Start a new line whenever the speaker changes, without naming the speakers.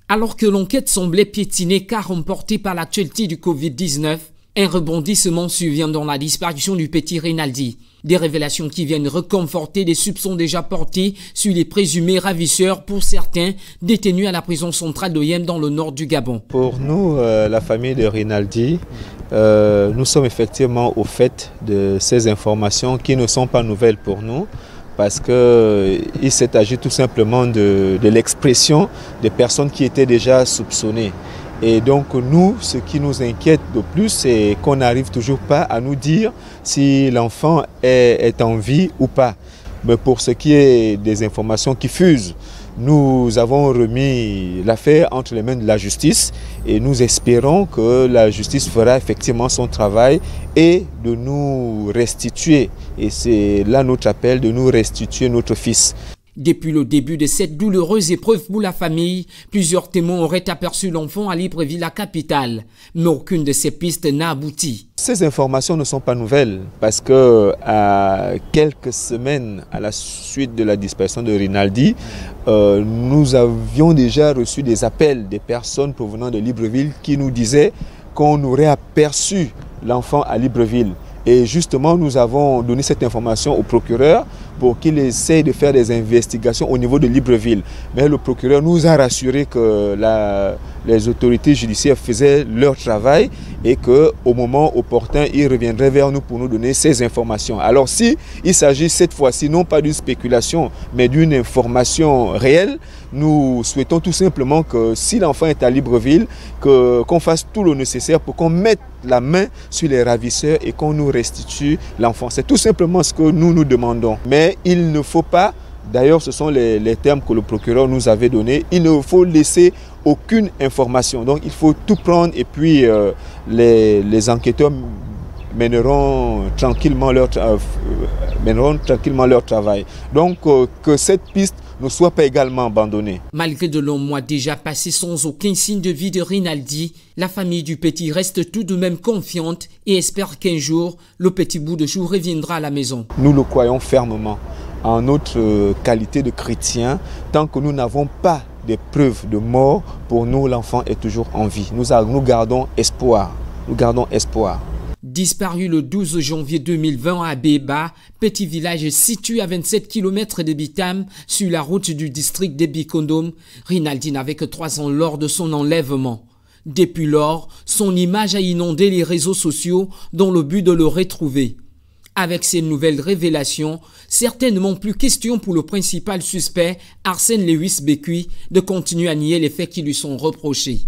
Alors que l'enquête semblait piétiner car emportée par l'actualité du Covid-19, un rebondissement survient dans la disparition du petit Rinaldi. Des révélations qui viennent reconforter des soupçons déjà portés sur les présumés ravisseurs pour certains détenus à la prison centrale d'Oyem dans le nord du Gabon.
Pour nous, la famille de Rinaldi, nous sommes effectivement au fait de ces informations qui ne sont pas nouvelles pour nous, parce qu'il s'est agi tout simplement de l'expression des personnes qui étaient déjà soupçonnées. Et donc nous, ce qui nous inquiète de plus, c'est qu'on n'arrive toujours pas à nous dire si l'enfant est en vie ou pas. Mais pour ce qui est des informations qui fusent, nous avons remis l'affaire entre les mains de la justice et nous espérons que la justice fera effectivement son travail et de nous restituer. Et c'est là notre appel, de nous restituer notre fils.
Depuis le début de cette douloureuse épreuve pour la famille, plusieurs témoins auraient aperçu l'enfant à Libreville, la capitale. Mais aucune de ces pistes n'a abouti.
Ces informations ne sont pas nouvelles parce que à quelques semaines à la suite de la disparition de Rinaldi, nous avions déjà reçu des appels des personnes provenant de Libreville qui nous disaient qu'on aurait aperçu l'enfant à Libreville. Et justement, nous avons donné cette information au procureur pour qu'il essaye de faire des investigations au niveau de Libreville. Mais le procureur nous a rassuré que les autorités judiciaires faisaient leur travail et qu'au moment opportun, ils reviendraient vers nous pour nous donner ces informations. Alors si il s'agit cette fois-ci non pas d'une spéculation, mais d'une information réelle, nous souhaitons tout simplement que si l'enfant est à Libreville, qu'on fasse tout le nécessaire pour qu'on mette la main sur les ravisseurs et qu'on nous restitue l'enfant. C'est tout simplement ce que nous demandons. Mais il ne faut pas, d'ailleurs ce sont les termes que le procureur nous avait donnés, il ne faut laisser aucune information. Donc il faut tout prendre et puis les enquêteurs mèneront tranquillement leur travail. Donc que cette piste ne soit pas également abandonnée.
Malgré de longs mois déjà passés sans aucun signe de vie de Rinaldi, la famille du petit reste tout de même confiante et espère qu'un jour, le petit bout de chou reviendra à la maison.
Nous le croyons fermement en notre qualité de chrétien. Tant que nous n'avons pas des preuves de mort, pour nous, l'enfant est toujours en vie. Nous gardons espoir. Nous gardons espoir.
Disparu le 12 janvier 2020 à Béba, petit village situé à 27 km de Bitam, sur la route du district de Bikondom, Rinaldi n'avait que 3 ans lors de son enlèvement. Depuis lors, son image a inondé les réseaux sociaux dans le but de le retrouver. Avec ces nouvelles révélations, certainement plus question pour le principal suspect, Arsène Lewis Bekui, de continuer à nier les faits qui lui sont reprochés.